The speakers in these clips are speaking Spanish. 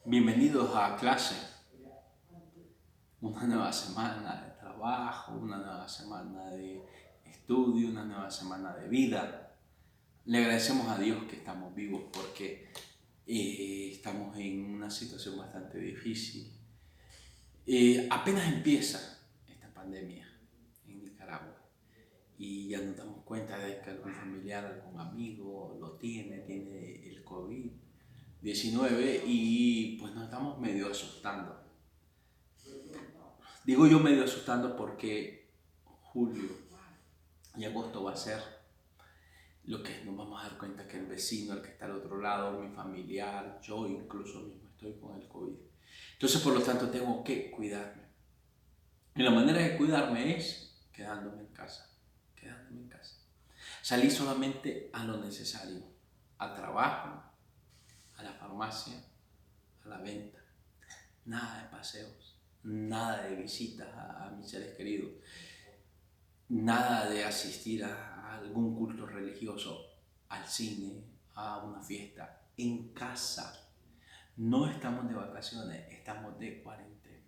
Bienvenidos a clase, una nueva semana de trabajo, una nueva semana de estudio, una nueva semana de vida. Le agradecemos a Dios que estamos vivos porque estamos en una situación bastante difícil. Apenas empieza esta pandemia en Nicaragua y ya nos damos cuenta de que algún familiar, algún amigo tiene el COVID-19 y pues nos estamos medio asustando. Digo yo medio asustando porque julio y agosto va a ser lo que nos vamos a dar cuenta que el vecino, el que está al otro lado, mi familiar, yo incluso mismo estoy con el COVID. Entonces, por lo tanto, tengo que cuidarme. Y la manera de cuidarme es quedándome en casa, quedándome en casa. Salí solamente a lo necesario, al trabajo, a la farmacia, a la venta. Nada de paseos, nada de visitas a mis seres queridos. Nada de asistir a algún culto religioso, al cine, a una fiesta, en casa. No estamos de vacaciones, estamos de cuarentena.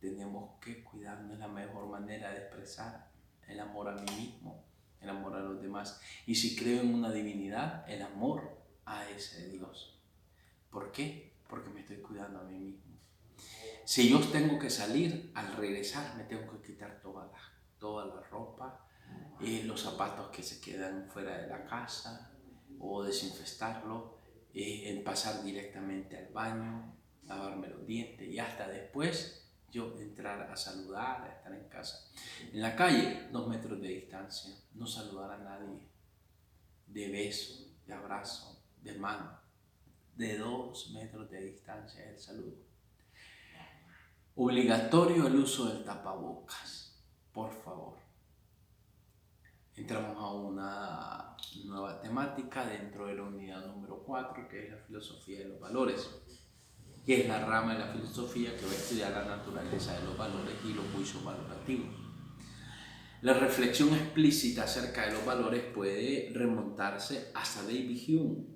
Tenemos que cuidarnos de la mejor manera de expresar el amor a mí mismo, el amor a los demás. Y si creo en una divinidad, el amor a ese Dios. ¿Por qué? Porque me estoy cuidando a mí mismo. Si yo tengo que salir, al regresar me tengo que quitar toda la ropa, los zapatos que se quedan fuera de la casa o desinfestarlo, el pasar directamente al baño, lavarme los dientes y hasta después yo entrar a saludar, a estar en casa. En la calle, 2 metros de distancia, no saludar a nadie, de beso, de abrazo, de mano, de 2 metros de distancia es el saludo. Obligatorio el uso del tapabocas, por favor. Entramos a una nueva temática dentro de la unidad número 4, que es la filosofía de los valores, que es la rama de la filosofía que va a estudiar la naturaleza de los valores y los juicios valorativos. La reflexión explícita acerca de los valores puede remontarse hasta David Hume,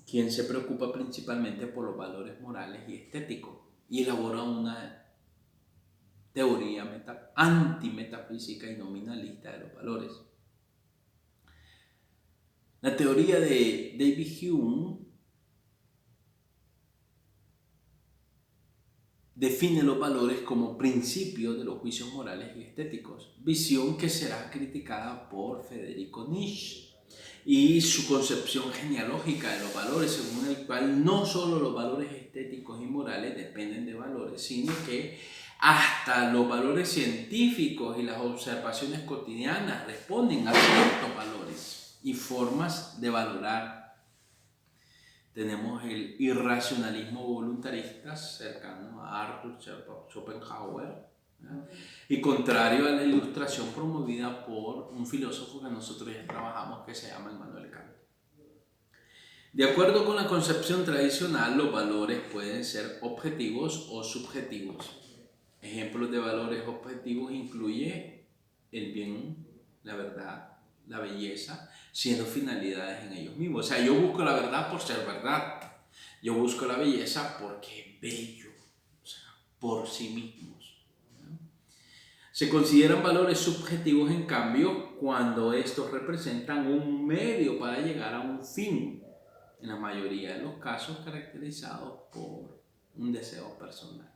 quien se preocupa principalmente por los valores morales y estéticos y elabora una teoría antimetafísica y nominalista de los valores. La teoría de David Hume define los valores como principios de los juicios morales y estéticos, visión que será criticada por Federico Nietzsche y su concepción genealógica de los valores, según el cual no solo los valores estéticos y morales dependen de valores, sino que hasta los valores científicos y las observaciones cotidianas responden a ciertos valores y formas de valorar. Tenemos el irracionalismo voluntarista cercano a Arthur Schopenhauer, ¿no? Y contrario a la ilustración promovida por un filósofo que nosotros ya trabajamos que se llama Immanuel Kant. De acuerdo con la concepción tradicional, los valores pueden ser objetivos o subjetivos. Ejemplos de valores objetivos incluye el bien, la verdad, la belleza, siendo finalidades en ellos mismos. O sea, yo busco la verdad por ser verdad. Yo busco la belleza porque es bello, o sea, por sí mismos, ¿no? Se consideran valores subjetivos, en cambio, cuando estos representan un medio para llegar a un fin, en la mayoría de los casos caracterizados por un deseo personal.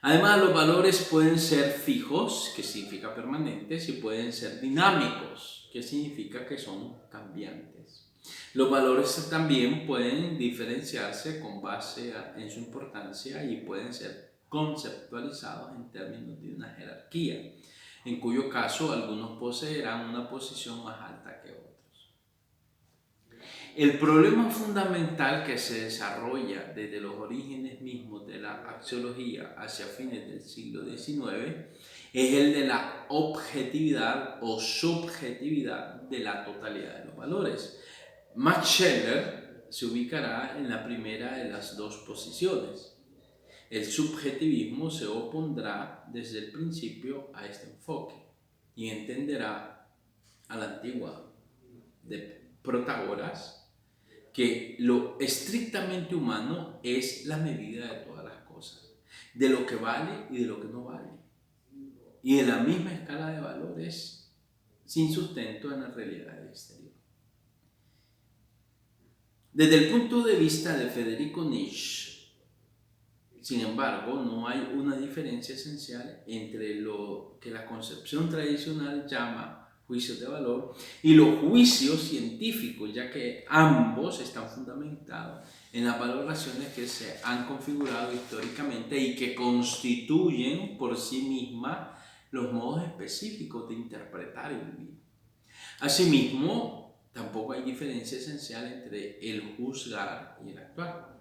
Además, los valores pueden ser fijos, que significa permanentes, y pueden ser dinámicos, que significa que son cambiantes. Los valores también pueden diferenciarse con base en su importancia y pueden ser conceptualizados en términos de una jerarquía, en cuyo caso algunos poseerán una posición más alta que otros. El problema fundamental que se desarrolla desde los orígenes mismos de la axiología hacia fines del siglo XIX es el de la objetividad o subjetividad de la totalidad de los valores. Max Scheler se ubicará en la primera de las dos posiciones. El subjetivismo se opondrá desde el principio a este enfoque y entenderá a la antigua de Protágoras que lo estrictamente humano es la medida de todas las cosas, de lo que vale y de lo que no vale. Y en la misma escala de valores sin sustento en la realidad exterior. Desde el punto de vista de Federico Nietzsche, sin embargo, no hay una diferencia esencial entre lo que la concepción tradicional llama juicios de valor y los juicios científicos, ya que ambos están fundamentados en las valoraciones que se han configurado históricamente y que constituyen por sí mismas los modos específicos de interpretar y vivir. Asimismo, tampoco hay diferencia esencial entre el juzgar y el actuar,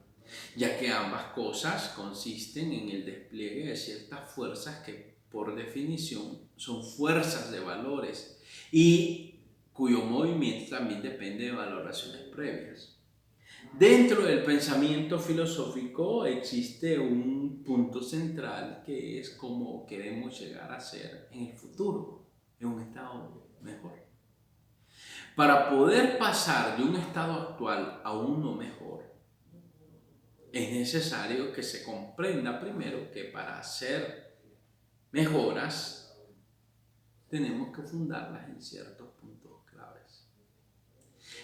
ya que ambas cosas consisten en el despliegue de ciertas fuerzas que por definición son fuerzas de valores y cuyo movimiento también depende de valoraciones previas. Dentro del pensamiento filosófico existe un punto central que es cómo queremos llegar a ser en el futuro, en un estado mejor. Para poder pasar de un estado actual a uno mejor, es necesario que se comprenda primero que para hacer mejoras tenemos que fundarlas en ciertos puntos claves.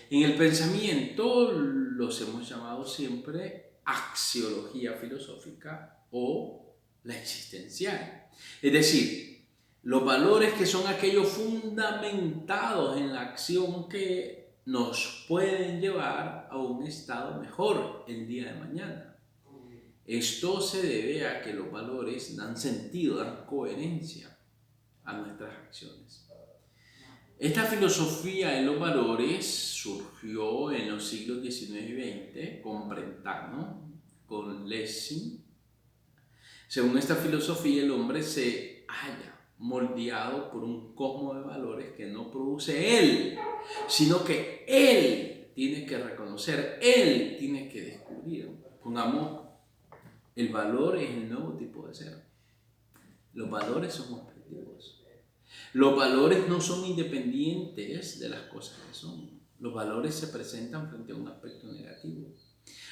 En el pensamiento los hemos llamado siempre axiología filosófica o la existencial. Es decir, los valores que son aquellos fundamentados en la acción que nos pueden llevar a un estado mejor el día de mañana. Esto se debe a que los valores dan sentido, dan coherencia a nuestras acciones. Esta filosofía de los valores surgió en los siglos XIX y XX con Brentano, con Lessing. Según esta filosofía, el hombre se halla moldeado por un cosmos de valores que no produce él, sino que él tiene que reconocer, él tiene que descubrir. Pongamos, el valor es el nuevo tipo de ser. Los valores son objetivos. Los valores no son independientes de las cosas que son. Los valores se presentan frente a un aspecto negativo.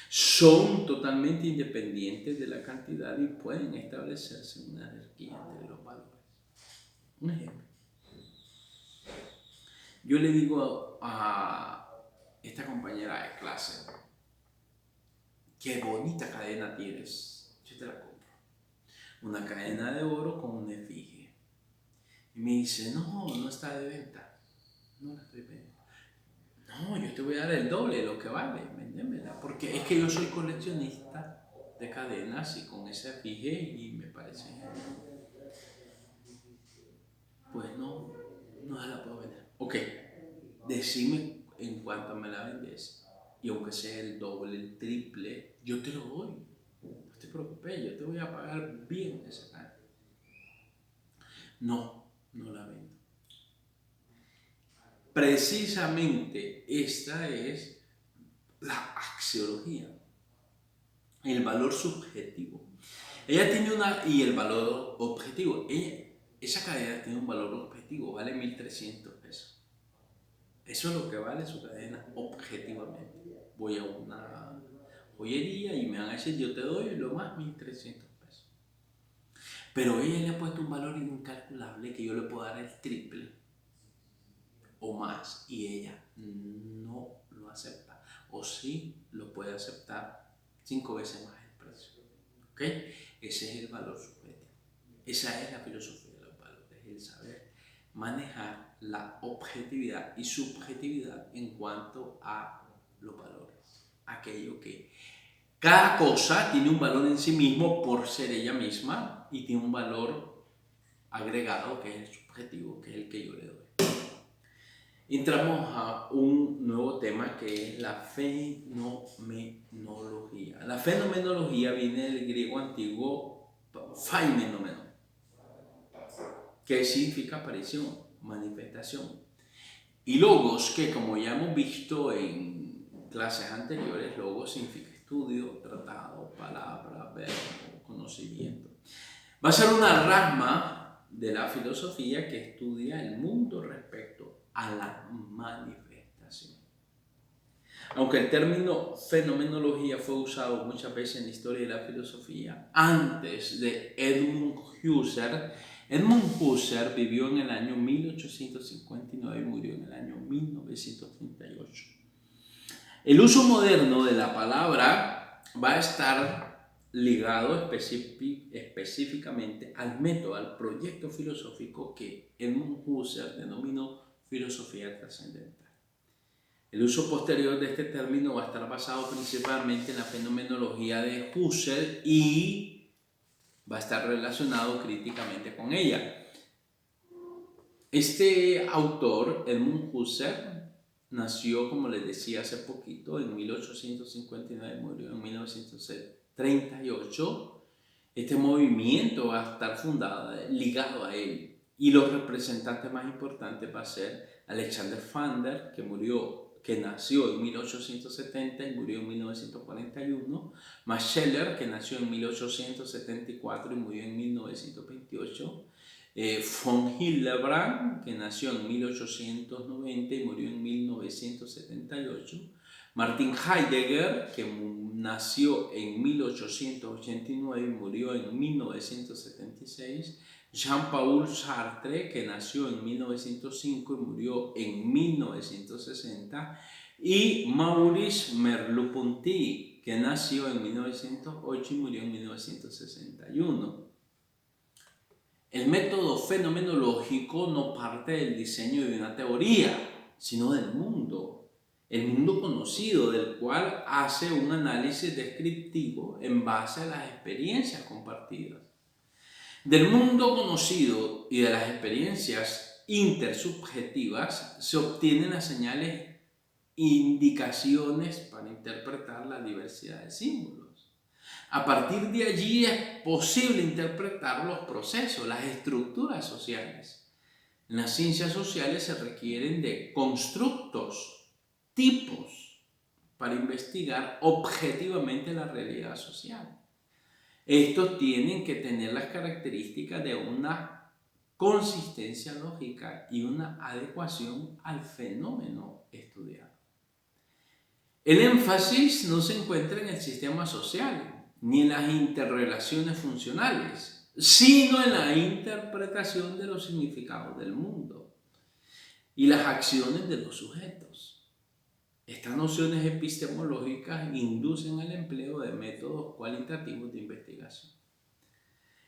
Son totalmente independientes de la cantidad y pueden establecerse una jerarquía entre los valores. Un ejemplo. Yo le digo a esta compañera de clase, qué bonita cadena tienes, yo te la compro. Una cadena de oro con una efigie. Y me dice, no está de venta. No la estoy vendiendo. No, yo te voy a dar el doble de lo que vale, véndemela. Porque es que yo soy coleccionista de cadenas y con esa efigie y me parece genial. Pues no se la puedo vender. Ok, decime en cuánto me la vendes. Y aunque sea el doble, el triple, yo te lo doy. No te preocupes, yo te voy a pagar bien esa cadena. No la vendo. Precisamente esta es la axiología, el valor subjetivo. Ella tiene y el valor objetivo. Esa cadena tiene un valor objetivo, vale 1.300 pesos. Eso es lo que vale su cadena objetivamente. Voy a una joyería y me van a decir, yo te doy lo más 1.300 pesos. Pero ella le ha puesto un valor incalculable que yo le puedo dar el triple o más y ella no lo acepta, o sí lo puede aceptar 5 veces más el precio. ¿Ok? Ese es el valor subjetivo. Esa es la filosofía de los valores, el saber manejar la objetividad y subjetividad en cuanto a los valores. Aquello que cada cosa tiene un valor en sí mismo por ser ella misma y tiene un valor agregado que es el subjetivo, que es el que yo le doy. Entramos a un nuevo tema que es la fenomenología. La fenomenología viene del griego antiguo phaimenon, que significa aparición, manifestación. Y logos, que como ya hemos visto en clases anteriores, logos significa estudio, tratado, palabra, verbo, conocimiento. Va a ser una rama de la filosofía que estudia el mundo respecto a la manifestación. Aunque el término fenomenología fue usado muchas veces en la historia de la filosofía, antes de Edmund Husserl vivió en el año 1859 y murió en el año 1938. El uso moderno de la palabra va a estar ligado específicamente al método, al proyecto filosófico que Edmund Husserl denominó filosofía trascendental. El uso posterior de este término va a estar basado principalmente en la fenomenología de Husserl y va a estar relacionado críticamente con ella. Este autor, Edmund Husserl, nació, como les decía hace poquito, en 1859, murió en 1938. Este movimiento va a estar ligado a él. Y los representantes más importantes va a ser Alexander Pfander, que nació en 1870 y murió en 1941, Max Scheler, que nació en 1874 y murió en 1928, von Hildebrand, que nació en 1890 y murió en 1978, Martin Heidegger, que nació en 1889 y murió en 1976, Jean-Paul Sartre, que nació en 1905 y murió en 1960, y Maurice Merleau-Ponty, que nació en 1908 y murió en 1961. El método fenomenológico no parte del diseño de una teoría, sino del mundo. El mundo conocido, del cual hace un análisis descriptivo en base a las experiencias compartidas. Del mundo conocido y de las experiencias intersubjetivas se obtienen las señales e indicaciones para interpretar la diversidad de símbolos. A partir de allí es posible interpretar los procesos, las estructuras sociales. En las ciencias sociales se requieren de constructos, tipos, para investigar objetivamente la realidad social. Estos tienen que tener las características de una consistencia lógica y una adecuación al fenómeno estudiado. El énfasis no se encuentra en el sistema social ni en las interrelaciones funcionales, sino en la interpretación de los significados del mundo y las acciones de los sujetos. Estas nociones epistemológicas inducen al empleo de métodos cualitativos de investigación.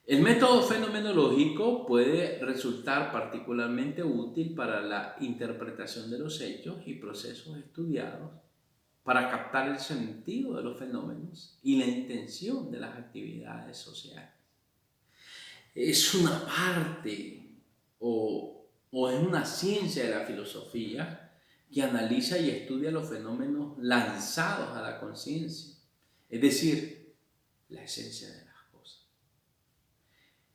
El método fenomenológico puede resultar particularmente útil para la interpretación de los hechos y procesos estudiados, para captar el sentido de los fenómenos y la intención de las actividades sociales. Es una parte o es una ciencia de la filosofía que analiza y estudia los fenómenos lanzados a la conciencia, es decir, la esencia de las cosas.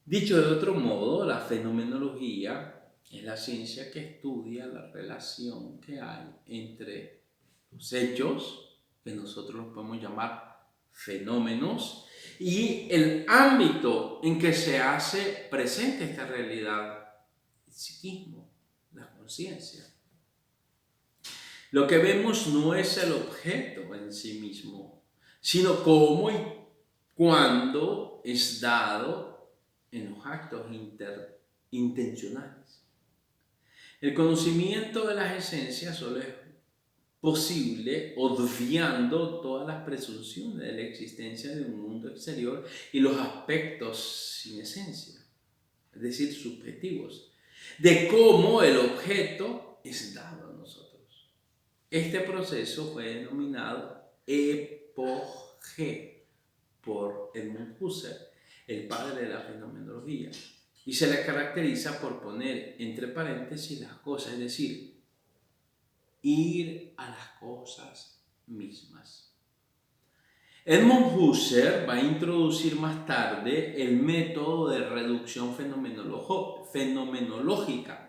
Dicho de otro modo, la fenomenología es la ciencia que estudia la relación que hay entre los hechos, que nosotros los podemos llamar fenómenos, y el ámbito en que se hace presente esta realidad, el psiquismo, la conciencia. Lo que vemos no es el objeto en sí mismo, sino cómo y cuándo es dado en los actos intencionales. El conocimiento de las esencias solo es posible obviando todas las presunciones de la existencia de un mundo exterior y los aspectos sin esencia, es decir, subjetivos, de cómo el objeto es dado a nosotros. Este proceso fue denominado epogé por Edmund Husserl, el padre de la fenomenología, y se le caracteriza por poner entre paréntesis las cosas, es decir, ir a las cosas mismas. Edmund Husserl va a introducir más tarde el método de reducción fenomenológica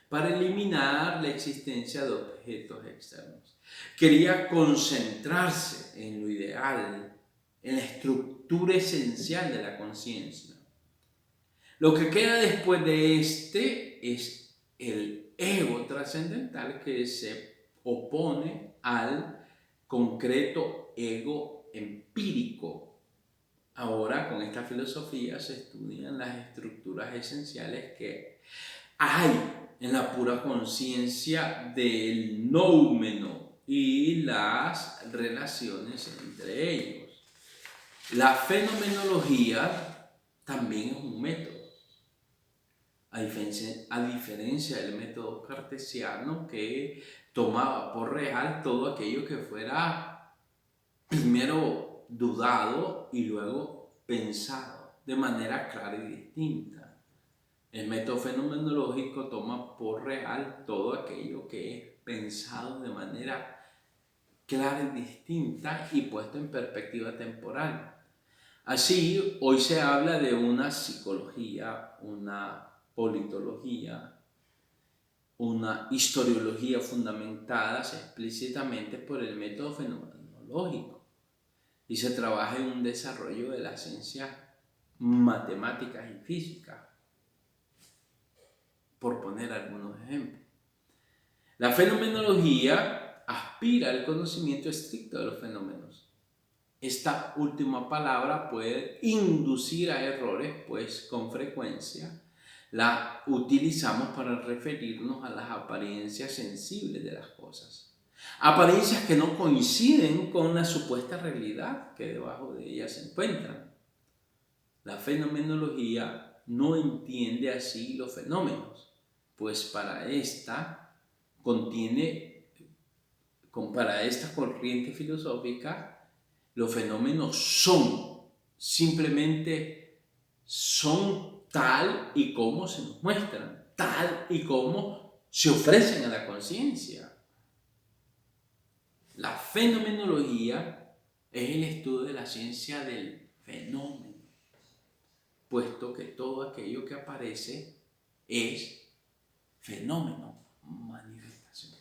para eliminar la existencia de objetos externos. Quería concentrarse en lo ideal, en la estructura esencial de la conciencia. Lo que queda después de este es el ego trascendental que se opone al concreto ego empírico. Ahora con esta filosofía se estudian las estructuras esenciales que hay en la pura conciencia del noumeno y las relaciones entre ellos. La fenomenología también es un método, a diferencia del método cartesiano que tomaba por real todo aquello que fuera primero dudado y luego pensado de manera clara y distinta. El método fenomenológico toma por real todo aquello que es pensado de manera clara y distinta y puesto en perspectiva temporal. Así, hoy se habla de una psicología, una politología, una historiología fundamentadas explícitamente por el método fenomenológico y se trabaja en un desarrollo de las ciencias matemáticas y físicas, por poner algunos ejemplos. La fenomenología aspira al conocimiento estricto de los fenómenos. Esta última palabra puede inducir a errores, pues con frecuencia la utilizamos para referirnos a las apariencias sensibles de las cosas. Apariencias que no coinciden con la supuesta realidad que debajo de ellas se encuentran. La fenomenología no entiende así los fenómenos, pues para esta corriente filosófica, los fenómenos simplemente son tal y como se nos muestran, tal y como se ofrecen a la conciencia. La fenomenología es el estudio de la ciencia del fenómeno, puesto que todo aquello que aparece es fenómeno, manifestación.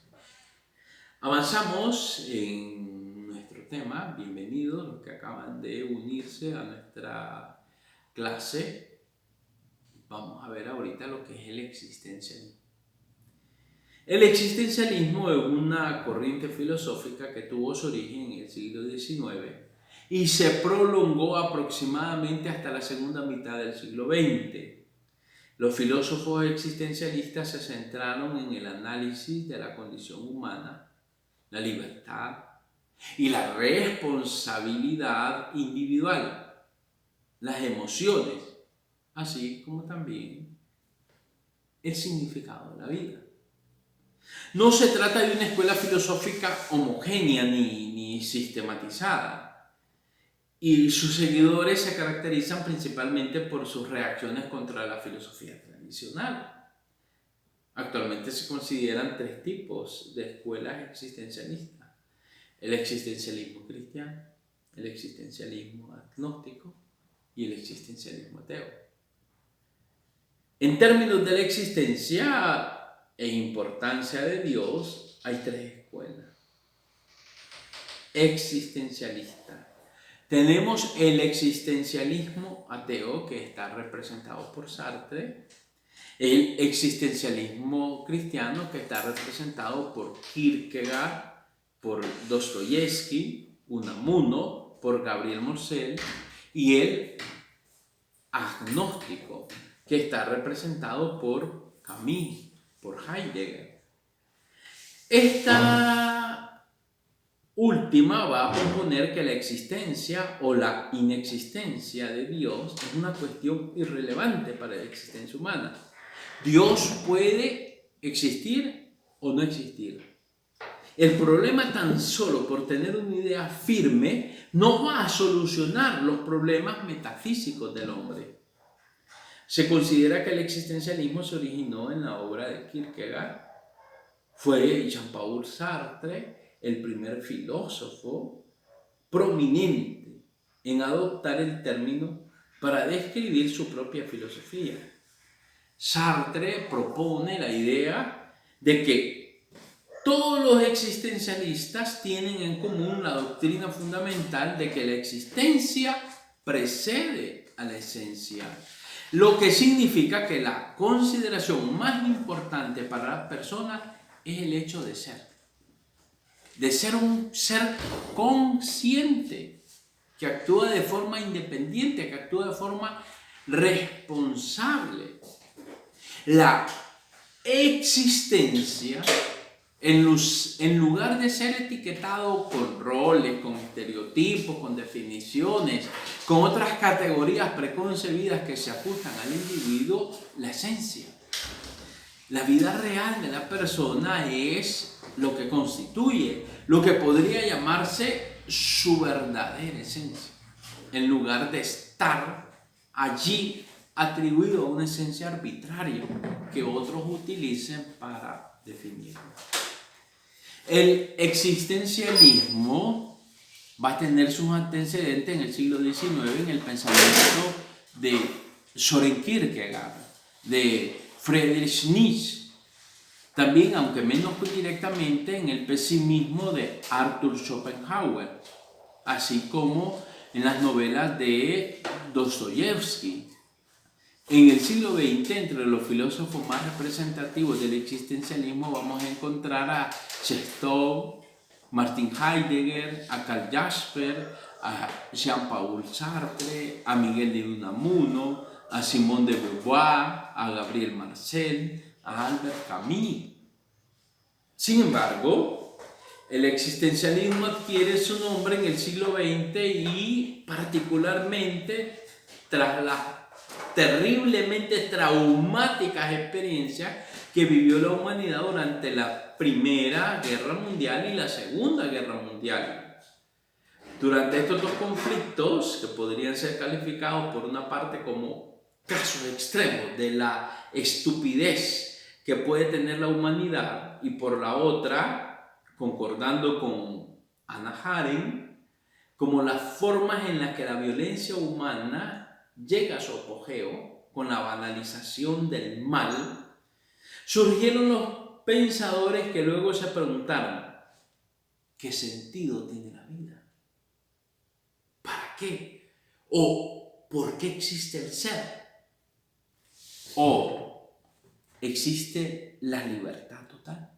Avanzamos en nuestro tema. Bienvenidos los que acaban de unirse a nuestra clase. Vamos a ver ahorita lo que es el existencialismo. El existencialismo es una corriente filosófica que tuvo su origen en el siglo XIX y se prolongó aproximadamente hasta la segunda mitad del siglo XX. Los filósofos existencialistas se centraron en el análisis de la condición humana, la libertad y la responsabilidad individual, las emociones, así como también el significado de la vida. No se trata de una escuela filosófica homogénea ni sistematizada, y sus seguidores se caracterizan principalmente por sus reacciones contra la filosofía tradicional. Actualmente se consideran tres tipos de escuelas existencialistas: el existencialismo cristiano, el existencialismo agnóstico y el existencialismo ateo. En términos de la existencia e importancia de Dios, hay tres escuelas existencialistas. Tenemos el existencialismo ateo, que está representado por Sartre, el existencialismo cristiano, que está representado por Kierkegaard, por Dostoyevsky, Unamuno, por Gabriel Marcel, y el agnóstico, que está representado por Camus, por Heidegger. Esta última va a proponer que la existencia o la inexistencia de Dios es una cuestión irrelevante para la existencia humana. Dios puede existir o no existir. El problema, tan solo por tener una idea firme, no va a solucionar los problemas metafísicos del hombre. Se considera que el existencialismo se originó en la obra de Kierkegaard. Fue Jean-Paul Sartre el primer filósofo prominente en adoptar el término para describir su propia filosofía. Sartre propone la idea de que todos los existencialistas tienen en común la doctrina fundamental de que la existencia precede a la esencia, lo que significa que la consideración más importante para la persona es el hecho de ser. de ser un ser consciente, que actúa de forma independiente, que actúa de forma responsable. La existencia, en lugar de ser etiquetado con roles, con estereotipos, con definiciones, con otras categorías preconcebidas que se ajustan al individuo, la esencia, la vida real de la persona es lo que constituye lo que podría llamarse su verdadera esencia, en lugar de estar allí atribuido a una esencia arbitraria que otros utilicen para definirlo. El existencialismo va a tener sus antecedentes en el siglo XIX en el pensamiento de Søren Kierkegaard, de Friedrich Nietzsche, también, aunque menos directamente, en el pesimismo de Arthur Schopenhauer, así como en las novelas de Dostoyevsky. En el siglo XX, entre los filósofos más representativos del existencialismo, vamos a encontrar a Chekhov, Martin Heidegger, a Karl Jasper, a Jean-Paul Sartre, a Miguel de Unamuno, a Simone de Beauvoir, a Gabriel Marcel, a Albert Camus. Sin embargo, el existencialismo adquiere su nombre en el siglo XX y particularmente tras las terriblemente traumáticas experiencias que vivió la humanidad durante la Primera Guerra Mundial y la Segunda Guerra Mundial. Durante estos dos conflictos, que podrían ser calificados por una parte como casos extremos de la estupidez que puede tener la humanidad y por la otra, concordando con Hannah Arendt, como las formas en las que la violencia humana llega a su apogeo con la banalización del mal, surgieron los pensadores que luego se preguntaron: ¿qué sentido tiene la vida? ¿Para qué? ¿O por qué existe el ser? ¿O existe la libertad total?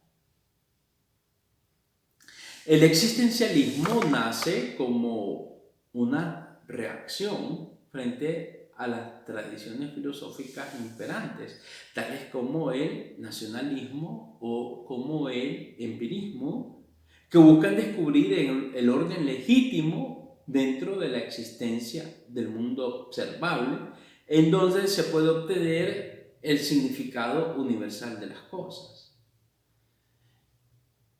El existencialismo nace como una reacción frente a las tradiciones filosóficas imperantes, tales como el nacionalismo o como el empirismo, que buscan descubrir el orden legítimo dentro de la existencia del mundo observable, en donde se puede obtener el significado universal de las cosas.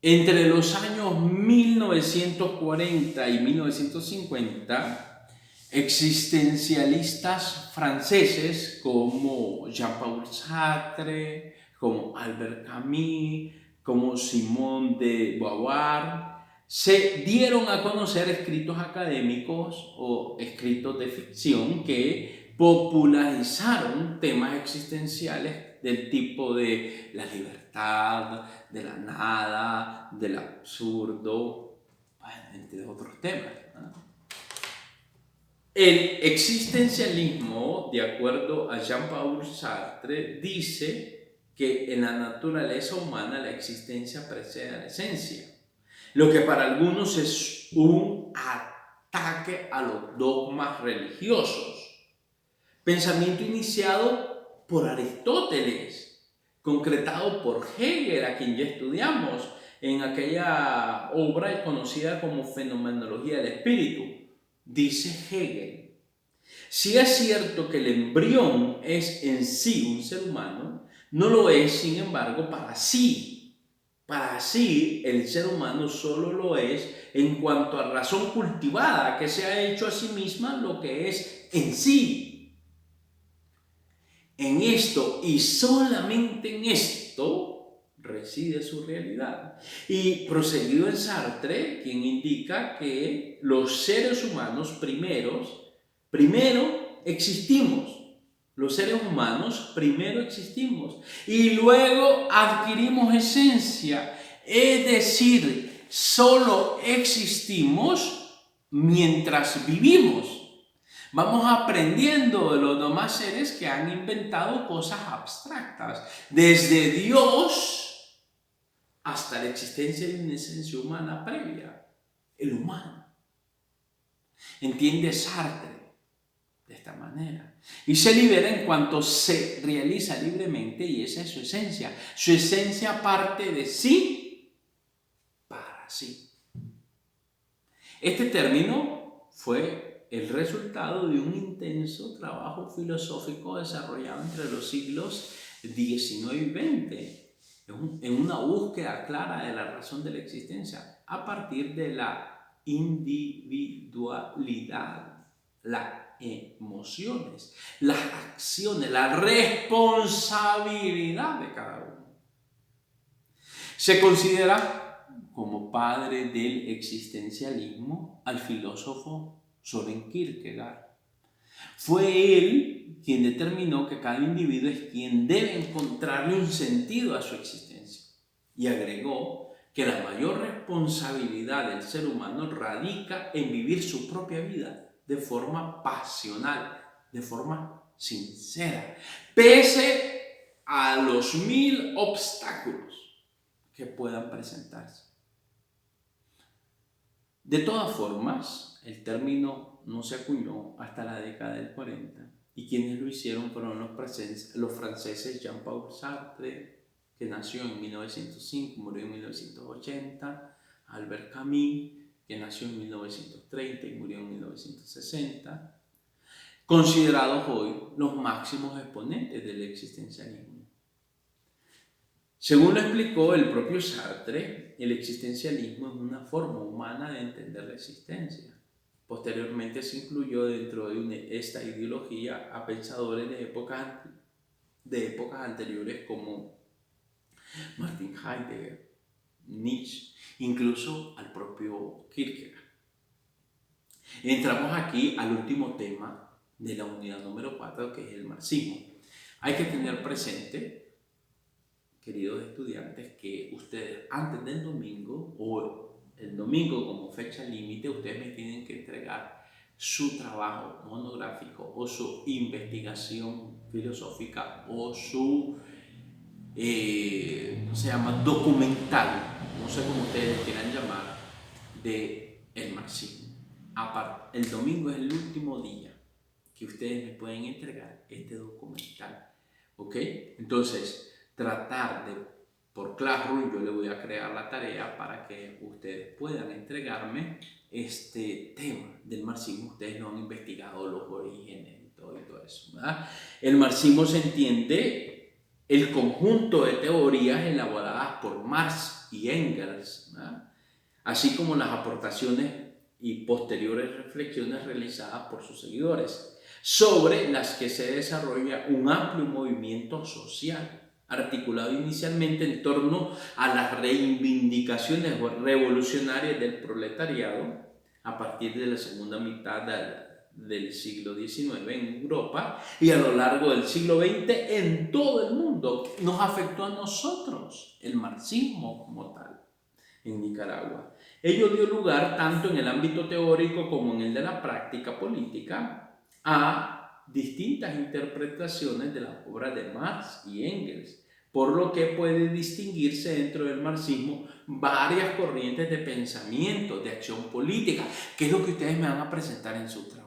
Entre los años 1940 y 1950, existencialistas franceses como Jean-Paul Sartre, como Albert Camus, como Simone de Beauvoir, se dieron a conocer escritos académicos o escritos de ficción que popularizaron temas existenciales del tipo de la libertad, de la nada, del absurdo, entre otros temas, ¿no? El existencialismo, de acuerdo a Jean-Paul Sartre, dice que en la naturaleza humana la existencia precede a la esencia, lo que para algunos es un ataque a los dogmas religiosos. Pensamiento iniciado por Aristóteles, concretado por Hegel, a quien ya estudiamos en aquella obra conocida como Fenomenología del Espíritu. Dice Hegel: si es cierto que el embrión es en sí un ser humano, no lo es, sin embargo, para sí. Para sí, el ser humano solo lo es en cuanto a razón cultivada que se ha hecho a sí misma lo que es en sí. En esto y solamente en esto reside su realidad. Y proseguido en Sartre, quien indica que los seres humanos primero existimos. Los seres humanos primero existimos y luego adquirimos esencia. Es decir, solo existimos mientras vivimos. Vamos aprendiendo de los demás seres que han inventado cosas abstractas. Desde Dios, hasta la existencia de una esencia humana previa, el humano. Entiende Sartre de esta manera. Y se libera en cuanto se realiza libremente, y esa es su esencia. Su esencia parte de sí para sí. Este término fue el resultado de un intenso trabajo filosófico desarrollado entre los siglos XIX y XX, en una búsqueda clara de la razón de la existencia, a partir de la individualidad, las emociones, las acciones, la responsabilidad de cada uno. Se considera como padre del existencialismo al filósofo Søren Kierkegaard. Fue él quien determinó que cada individuo es quien debe encontrarle un sentido a su existencia, y agregó que la mayor responsabilidad del ser humano radica en vivir su propia vida de forma pasional, de forma sincera, pese a los 1000 obstáculos que puedan presentarse. De todas formas, el término no se acuñó hasta la década del 40, y quienes lo hicieron fueron los franceses Jean-Paul Sartre, que nació en 1905, murió en 1980, Albert Camus, que nació en 1930 y murió en 1960, considerados hoy los máximos exponentes del existencialismo. Según lo explicó el propio Sartre, el existencialismo es una forma humana de entender la existencia. Posteriormente se incluyó dentro de esta ideología a pensadores de épocas anteriores como Martin Heidegger, Nietzsche, incluso al propio Kierkegaard. Entramos aquí al último tema de la unidad número 4, que es el marxismo. Hay que tener presente, queridos estudiantes, que ustedes antes del domingo, o el domingo como fecha límite, ustedes me tienen que entregar su trabajo monográfico o su investigación filosófica o su documental, no sé cómo ustedes quieran llamar, de el marxismo. El domingo es el último día que ustedes me pueden entregar este documental, ¿ok? Entonces, tratar de, por Classroom, yo le voy a crear la tarea para que ustedes puedan entregarme este tema del marxismo. Ustedes no han investigado los orígenes y todo eso, ¿verdad? El marxismo se entiende el conjunto de teorías elaboradas por Marx y Engels, ¿verdad? Así como las aportaciones y posteriores reflexiones realizadas por sus seguidores, sobre las que se desarrolla un amplio movimiento social, articulado inicialmente en torno a las reivindicaciones revolucionarias del proletariado a partir de la segunda mitad del siglo XIX en Europa y a lo largo del siglo XX en todo el mundo. Nos afectó a nosotros el marxismo como tal en Nicaragua. Ello dio lugar, tanto en el ámbito teórico como en el de la práctica política, a distintas interpretaciones de la obra de Marx y Engels, por lo que puede distinguirse dentro del marxismo varias corrientes de pensamiento, de acción política, que es lo que ustedes me van a presentar en su trabajo.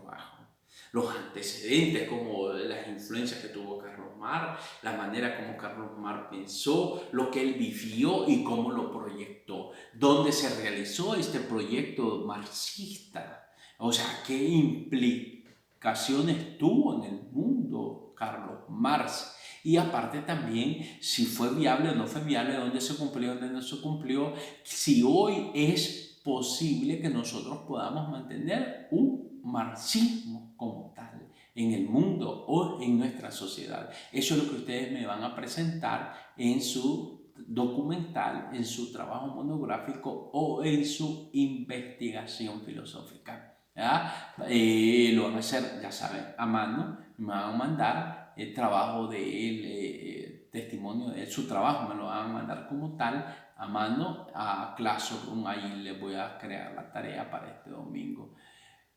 Los antecedentes, como las influencias que tuvo Carlos Marx, la manera como Carlos Marx pensó, lo que él vivió y cómo lo proyectó, dónde se realizó este proyecto marxista, o sea, qué implicaciones tuvo en el mundo Carlos Marx, y aparte también si fue viable o no fue viable, dónde se cumplió, dónde no se cumplió, si hoy es posible que nosotros podamos mantener un marxismo como tal en el mundo o en nuestra sociedad. Eso es lo que ustedes me van a presentar en su documental, en su trabajo monográfico o en su investigación filosófica. Lo van a hacer, ya saben, a mano. Me van a mandar el trabajo de él, testimonio de él, su trabajo me lo van a mandar como tal a mano a Classroom. Ahí les voy a crear la tarea para este domingo.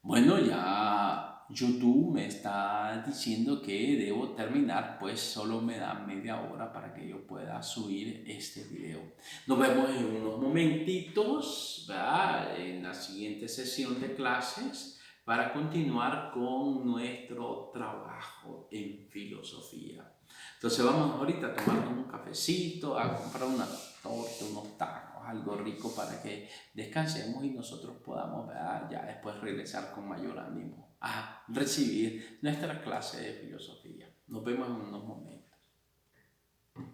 Bueno, ya YouTube me está diciendo que debo terminar, pues solo me da media hora para que yo pueda subir este video. Nos vemos en unos momentitos, ¿verdad? En la siguiente sesión de clases para continuar con nuestro trabajo en filosofía. Entonces vamos ahorita a tomarnos un cafecito, a comprar una torta, unos tacos, algo rico para que descansemos y nosotros podamos, ¿verdad?, ya después regresar con mayor ánimo a recibir nuestra clase de filosofía. Nos vemos en unos momentos.